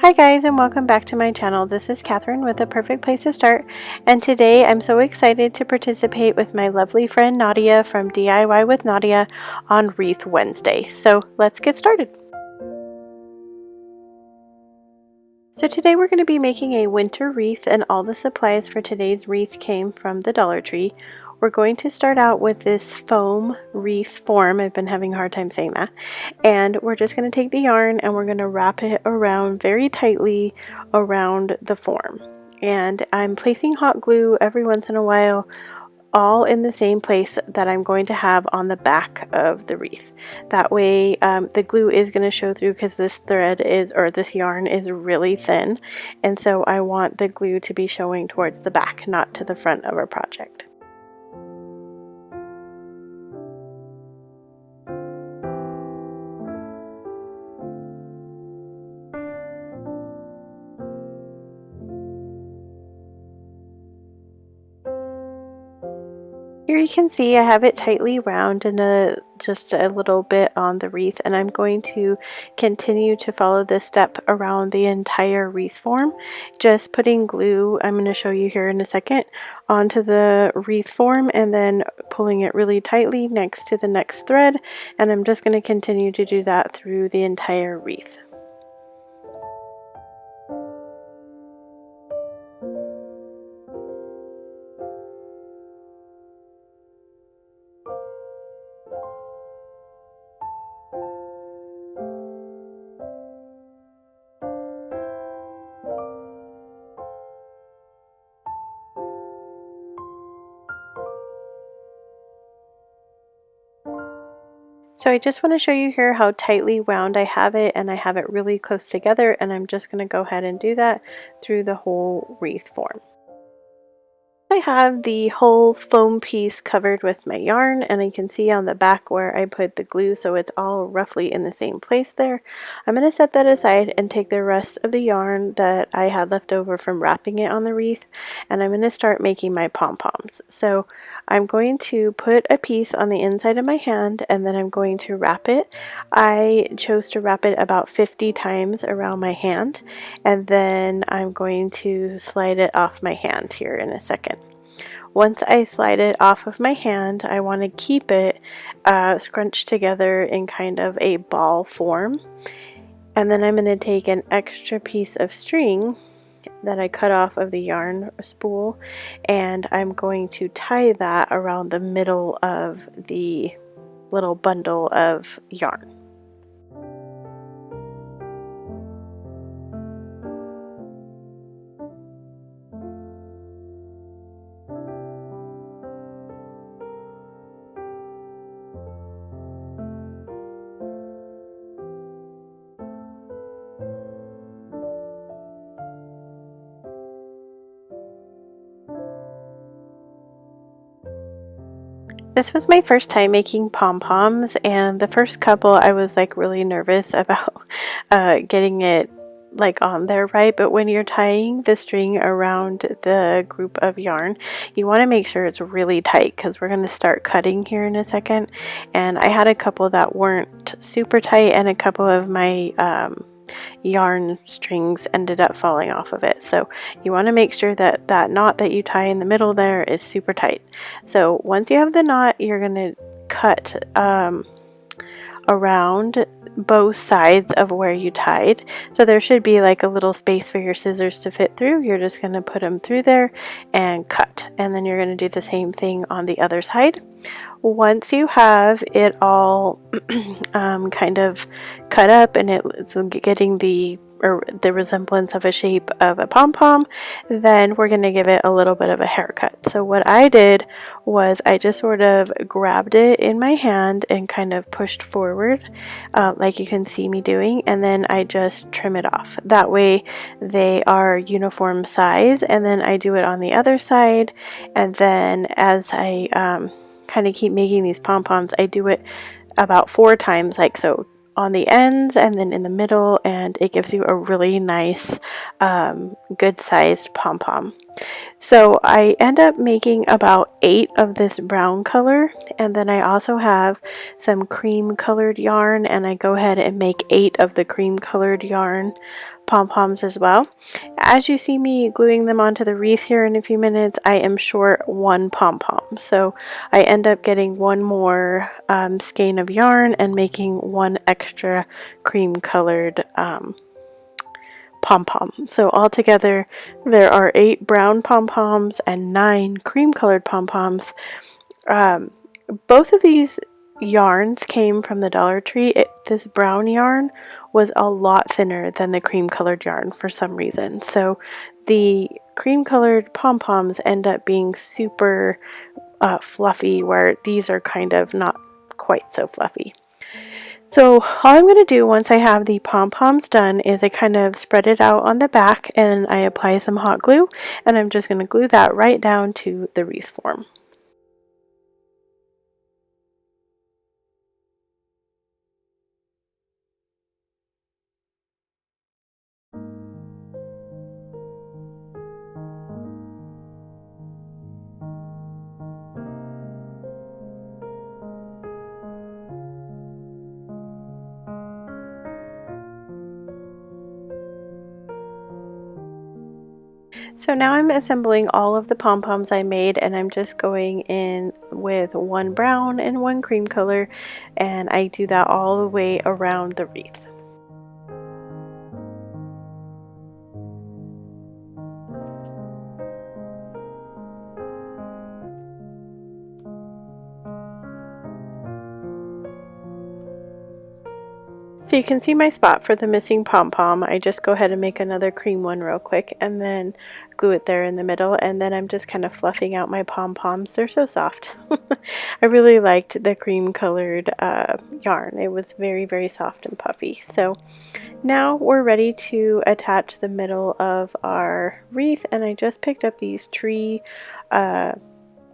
Hi guys, and welcome back to my channel. This is Catherine with A Perfect Place to Start, and today I'm so excited to participate with my lovely friend Nadia from DIY with Nadia on Wreath Wednesday. So let's get started. So today we're going to be making a winter wreath, and all the supplies for today's wreath came from the Dollar Tree. We're going to start out with this foam wreath form. I've been having a hard time saying that. And we're just going to take the yarn and we're going to wrap it around very tightly around the form. And I'm placing hot glue every once in a while, all in the same place that I'm going to have on the back of the wreath. That way the glue is going to show through, because this thread is, or this yarn is really thin, and so I want the glue to be showing towards the back, not to the front of our project. Here you can see I have it tightly wound and just a little bit on the wreath, and I'm going to continue to follow this step around the entire wreath form, just putting glue, I'm going to show you here in a second, onto the wreath form and then pulling it really tightly next to the next thread, and I'm just going to continue to do that through the entire wreath. So I just want to show you here how tightly wound I have it, and I have it really close together, and I'm just going to go ahead and do that through the whole wreath form. I have the whole foam piece covered with my yarn, and you can see on the back where I put the glue, so it's all roughly in the same place there. I'm going to set that aside and take the rest of the yarn that I had left over from wrapping it on the wreath, and I'm going to start making my pom-poms. So I'm going to put a piece on the inside of my hand, and then I'm going to wrap it. I chose to wrap it about 50 times around my hand, and then I'm going to slide it off my hand here in a second. Once I slide it off of my hand, I want to keep it scrunched together in kind of a ball form. And then I'm going to take an extra piece of string that I cut off of the yarn spool, and I'm going to tie that around the middle of the little bundle of yarn. This was my first time making pom-poms, and the first couple I was like really nervous about getting it like on there right, but when you're tying the string around the group of yarn, you want to make sure it's really tight, because we're going to start cutting here in a second, and I had a couple that weren't super tight, and a couple of my yarn strings ended up falling off of it. So you want to make sure that that knot that you tie in the middle there is super tight. So once you have the knot, you're going to cut around both sides of where you tied, so there should be like a little space for your scissors to fit through. You're just going to put them through there and cut, and then you're going to do the same thing on the other side. Once you have it all kind of cut up and it's getting the resemblance of a shape of a pom-pom, then we're going to give it a little bit of a haircut. So what I did was I just sort of grabbed it in my hand and kind of pushed forward, like you can see me doing, and then I just trim it off. That way they are uniform size, and then I do it on the other side, and then as I kind of keep making these pom-poms, I do it about 4 times, like so, on the ends and then in the middle, and it gives you a really nice good sized pom-pom. So I end up making about 8 of this brown color, and then I also have some cream colored yarn, and I go ahead and make 8 of the cream colored yarn pom-poms as well. As you see me gluing them onto the wreath here in a few minutes, I am short one pom-pom. So I end up getting one more skein of yarn and making one extra cream colored pom-pom. So altogether there are 8 brown pom-poms and 9 cream colored pom-poms. Both of these yarns came from the Dollar Tree. This brown yarn was a lot thinner than the cream colored yarn for some reason. So the cream colored pom-poms end up being super fluffy, where these are kind of not quite so fluffy. So all I'm going to do once I have the pom-poms done is I kind of spread it out on the back and I apply some hot glue, and I'm just going to glue that right down to the wreath form. So now I'm assembling all of the pom-poms I made, and I'm just going in with one brown and one cream color, and I do that all the way around the wreath. So you can see my spot for the missing pom-pom. I just go ahead and make another cream one real quick and then glue it there in the middle, and then I'm just kind of fluffing out my pom-poms. They're so soft. I really liked the cream colored yarn. It was very, very soft and puffy. So now we're ready to attach the middle of our wreath, and I just picked up these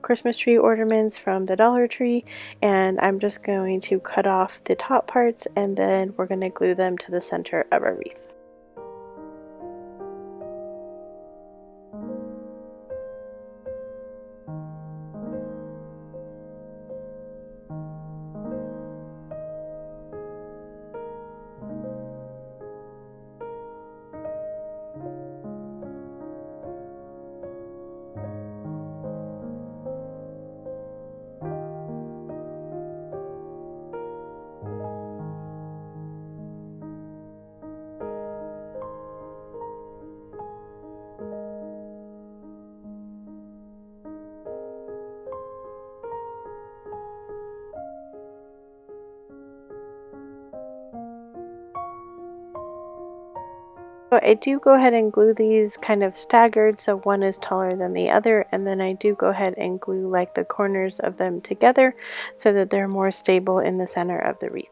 Christmas tree ornaments from the Dollar Tree, and I'm just going to cut off the top parts and then we're going to glue them to the center of our wreath. So I do go ahead and glue these kind of staggered, so one is taller than the other, and then I do go ahead and glue like the corners of them together so that they're more stable in the center of the wreath.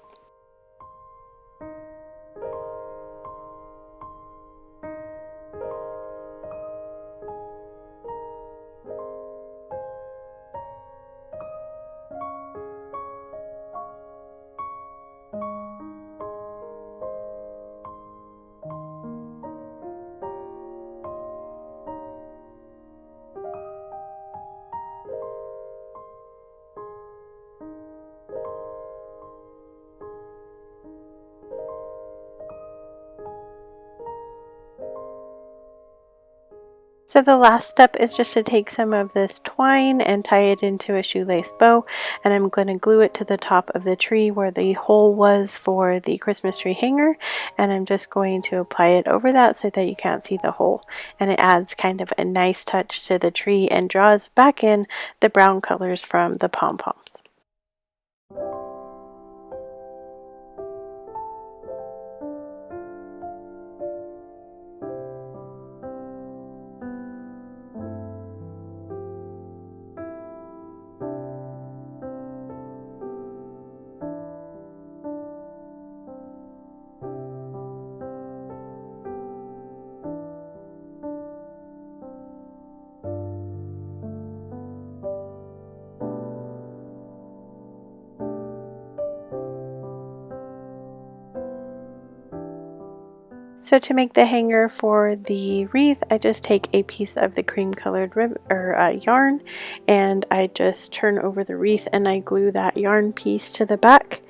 So the last step is just to take some of this twine and tie it into a shoelace bow, and I'm going to glue it to the top of the tree where the hole was for the Christmas tree hanger, and I'm just going to apply it over that so that you can't see the hole, and it adds kind of a nice touch to the tree and draws back in the brown colors from the pom-poms. So to make the hanger for the wreath, I just take a piece of the cream colored yarn, and I just turn over the wreath and I glue that yarn piece to the back,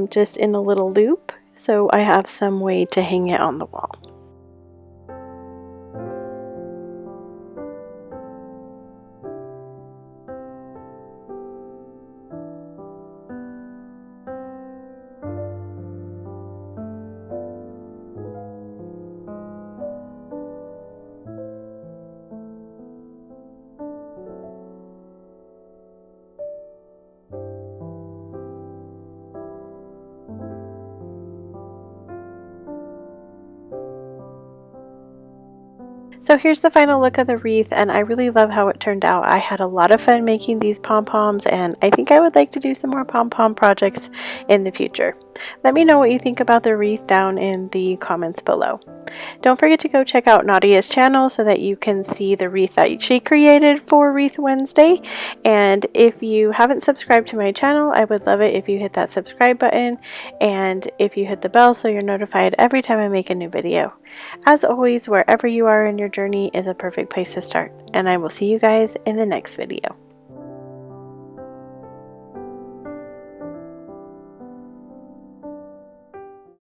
just in a little loop, so I have some way to hang it on the wall. So here's the final look of the wreath, and I really love how it turned out. I had a lot of fun making these pom-poms, and I think I would like to do some more pom-pom projects in the future. Let me know what you think about the wreath down in the comments below. Don't forget to go check out Nadia's channel so that you can see the wreath that she created for Wreath Wednesday. And if you haven't subscribed to my channel, I would love it if you hit that subscribe button and if you hit the bell so you're notified every time I make a new video. As always, wherever you are in your journey is a perfect place to start, and I will see you guys in the next video.